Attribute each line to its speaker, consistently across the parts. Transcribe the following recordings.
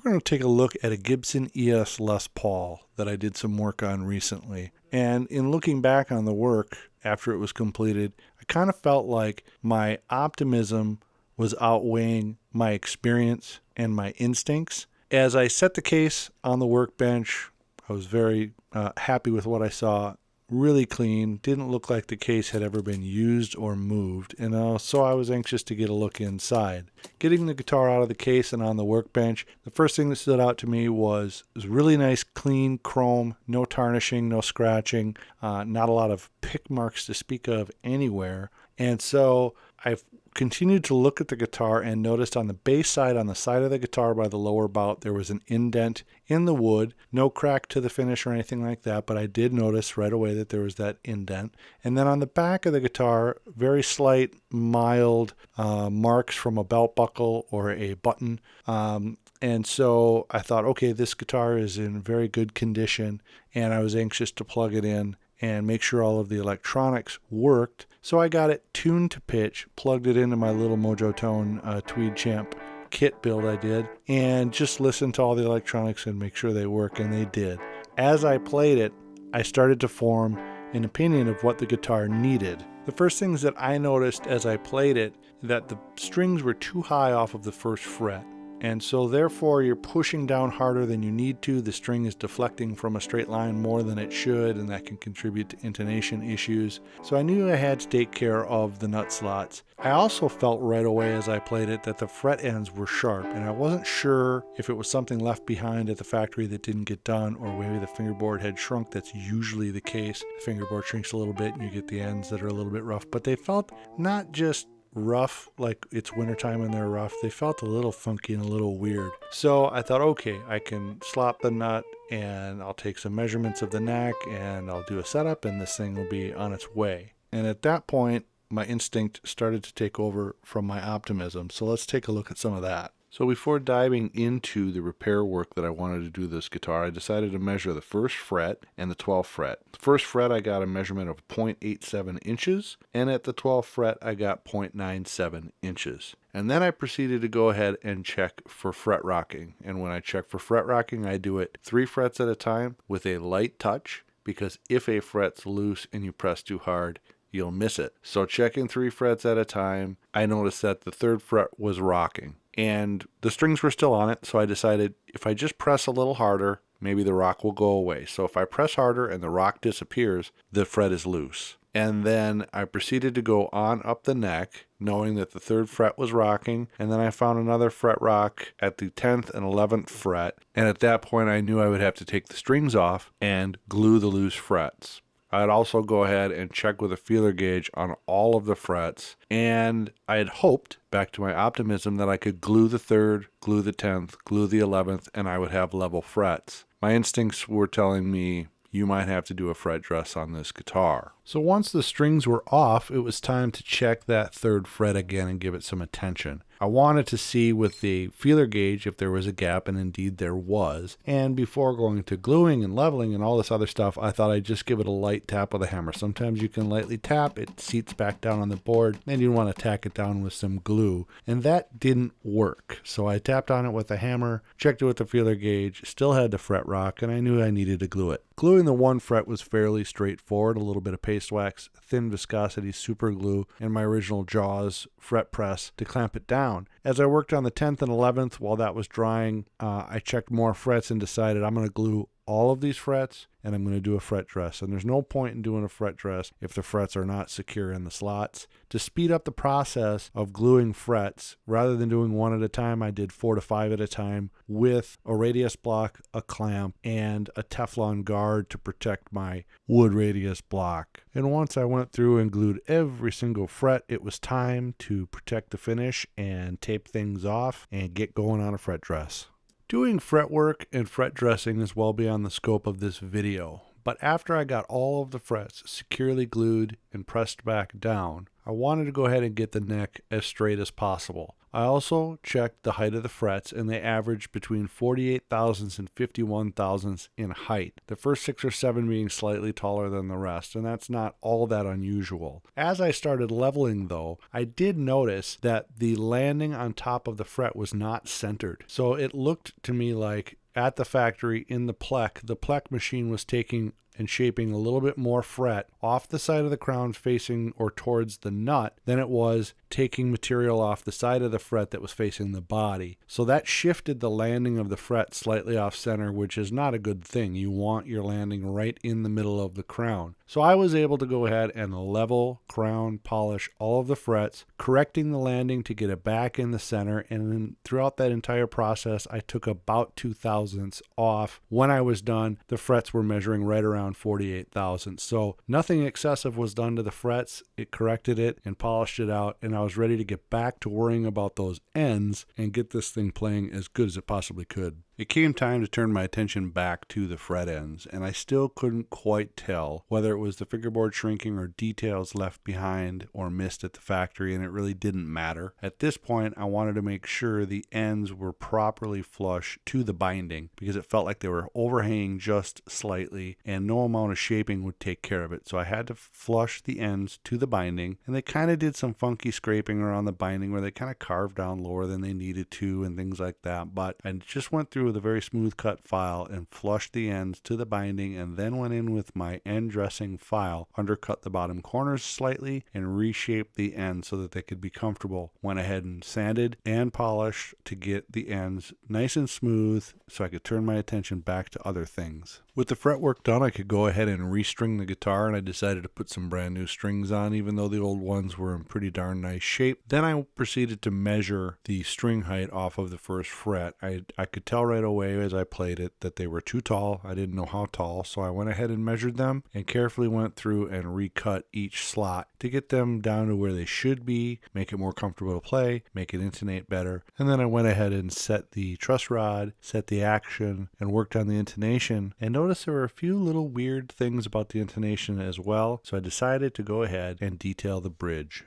Speaker 1: We're going to take a look at a Gibson ES Les Paul that I did some work on recently. And in looking back on the work after it was completed, I kind of felt like my optimism was outweighing my experience and my instincts. As I set the case on the workbench, I was very happy with what I saw. Really clean, didn't look like the case had ever been used or moved, and so I was anxious to get a look inside. Getting the guitar out of the case and on the workbench, the first thing that stood out to me was really nice, clean chrome, no tarnishing, no scratching, not a lot of pick marks to speak of anywhere. And so I've continued to look at the guitar and noticed on the bass side, on the side of the guitar by the lower bout, there was an indent in the wood. No crack to the finish or anything like that, but I did notice right away that there was that indent. And then on the back of the guitar, very slight, mild marks from a belt buckle or a button. And so I thought, okay, this guitar is in very good condition, and I was anxious to plug it in and make sure all of the electronics worked. So I got it tuned to pitch, plugged it into my little Mojo Tone Tweed Champ kit build I did, and just listened to all the electronics and make sure they work, and they did. As I played it, I started to form an opinion of what the guitar needed. The first things that I noticed as I played it, that the strings were too high off of the first fret. And so therefore you're pushing down harder than you need to. The string is deflecting from a straight line more than it should, and that can contribute to intonation issues. So I knew I had to take care of the nut slots. I also felt right away as I played it that the fret ends were sharp, and I wasn't sure if it was something left behind at the factory that didn't get done, or maybe the fingerboard had shrunk. That's usually the case. The fingerboard shrinks a little bit and you get the ends that are a little bit rough, but they felt not just rough, like it's wintertime and they're rough. They felt a little funky and a little weird. So I thought, okay, I can slop the nut and I'll take some measurements of the neck and I'll do a setup and this thing will be on its way. And at that point, my instinct started to take over from my optimism. So let's take a look at some of that. So before diving into the repair work that I wanted to do this guitar, I decided to measure the first fret and the 12th fret. The first fret I got a measurement of 0.87 inches, and at the 12th fret I got 0.97 inches. And then I proceeded to go ahead and check for fret rocking. And when I check for fret rocking, I do it 3 frets at a time with a light touch, because if a fret's loose and you press too hard, you'll miss it. So checking 3 frets at a time, I noticed that the 3rd fret was rocking. And the strings were still on it, so I decided if I just press a little harder, maybe the rock will go away. So if I press harder and the rock disappears, the fret is loose. And then I proceeded to go on up the neck, knowing that the 3rd fret was rocking, and then I found another fret rock at the 10th and 11th fret, and at that point I knew I would have to take the strings off and glue the loose frets. I'd also go ahead and check with a feeler gauge on all of the frets, and I had hoped, back to my optimism, that I could glue the 3rd, glue the 10th, glue the 11th, and I would have level frets. My instincts were telling me, you might have to do a fret dress on this guitar. So once the strings were off, it was time to check that 3rd fret again and give it some attention. I wanted to see with the feeler gauge if there was a gap, and indeed there was. And before going to gluing and leveling and all this other stuff, I thought I'd just give it a light tap with a hammer. Sometimes you can lightly tap, it seats back down on the board, and you want to tack it down with some glue. And that didn't work. So I tapped on it with a hammer, checked it with the feeler gauge, still had the fret rock, and I knew I needed to glue it. Gluing the 1 fret was fairly straightforward. A little bit of paste wax, thin viscosity super glue, and my original Jaws fret press to clamp it down. As I worked on the 10th and 11th, while that was drying, I checked more frets and decided I'm going to glue all of these frets and I'm going to do a fret dress. And there's no point in doing a fret dress if the frets are not secure in the slots. To speed up the process of gluing frets, rather than doing 1 at a time, I did 4 to 5 at a time with a radius block, a clamp, and a Teflon guard to protect my wood radius block. And once I went through and glued every single fret, it was time to protect the finish and tape things off and get going on a fret dress. Doing fretwork and fret dressing is well beyond the scope of this video, But after I got all of the frets securely glued and pressed back down, I wanted to go ahead and get the neck as straight as possible. I also checked the height of the frets, and they averaged between 48 thousandths and 51 thousandths in height, the first 6 or 7 being slightly taller than the rest, and that's not all that unusual. As I started leveling, though, I did notice that the landing on top of the fret was not centered. So it looked to me like at the factory in the plek machine was taking and shaping a little bit more fret off the side of the crown facing or towards the nut than it was taking material off the side of the fret that was facing the body. So that shifted the landing of the fret slightly off center, which is not a good thing. You want your landing right in the middle of the crown. So I was able to go ahead and level, crown, polish all of the frets, correcting the landing to get it back in the center, and then throughout that entire process I took about 2 thousandths off. When I was done, the frets were measuring right around 48 thousandths. So nothing excessive was done to the frets. It corrected it and polished it out, and I was ready to get back to worrying about those ends and get this thing playing as good as it possibly could. It came time to turn my attention back to the fret ends, and I still couldn't quite tell whether it was the fingerboard shrinking or details left behind or missed at the factory, and it really didn't matter. At this point, I wanted to make sure the ends were properly flush to the binding because it felt like they were overhanging just slightly, and no amount of shaping would take care of it. So I had to flush the ends to the binding, and they kind of did some funky scraping around the binding where they kind of carved down lower than they needed to and things like that. But I just went through with a very smooth cut file and flushed the ends to the binding, and then went in with my end dressing file, undercut the bottom corners slightly and reshaped the ends so that they could be comfortable. Went ahead and sanded and polished to get the ends nice and smooth so I could turn my attention back to other things. With the fretwork done, I could go ahead and restring the guitar, and I decided to put some brand new strings on, even though the old ones were in pretty darn nice shape. Then I proceeded to measure the string height off of the first fret. I could tell right away as I played it that they were too tall. I didn't know how tall, so I went ahead and measured them and carefully went through and recut each slot to get them down to where they should be, make it more comfortable to play, make it intonate better. And then I went ahead and set the truss rod, set the action, and worked on the intonation, and noticed there were a few little weird things about the intonation as well, so I decided to go ahead and detail the bridge.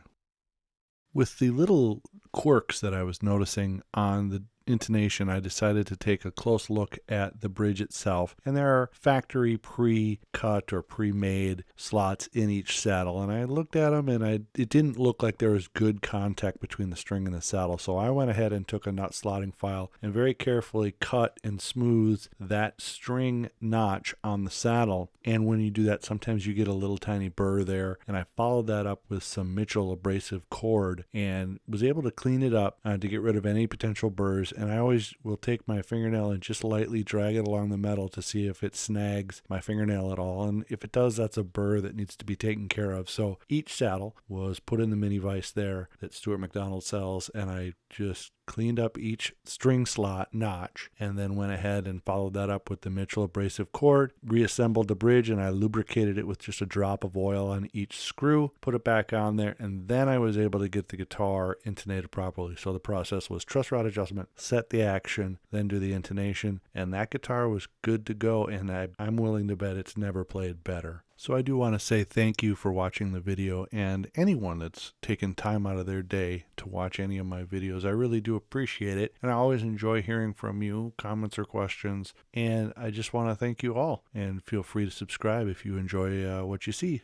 Speaker 1: With the little quirks that I was noticing on the intonation, I decided to take a close look at the bridge itself, and there are factory pre-cut or pre-made slots in each saddle, and I looked at them and it didn't look like there was good contact between the string and the saddle, so I went ahead and took a nut slotting file and very carefully cut and smoothed that string notch on the saddle. And when you do that, sometimes you get a little tiny burr there, and I followed that up with some Mitchell abrasive cord and was able to clean it up to get rid of any potential burrs. And I always will take my fingernail and just lightly drag it along the metal to see if it snags my fingernail at all. And if it does, that's a burr that needs to be taken care of. So each saddle was put in the mini vise there that Stuart McDonald sells, and I just cleaned up each string slot notch and then went ahead and followed that up with the Mitchell abrasive cord, reassembled the bridge, and I lubricated it with just a drop of oil on each screw, put it back on there, and then I was able to get the guitar intonated properly. So the process was truss rod adjustment, set the action, then do the intonation, and that guitar was good to go, and I'm willing to bet it's never played better. So I do want to say thank you for watching the video, and anyone that's taken time out of their day to watch any of my videos. I really do appreciate it, and I always enjoy hearing from you, comments or questions, and I just want to thank you all, and feel free to subscribe if you enjoy what you see.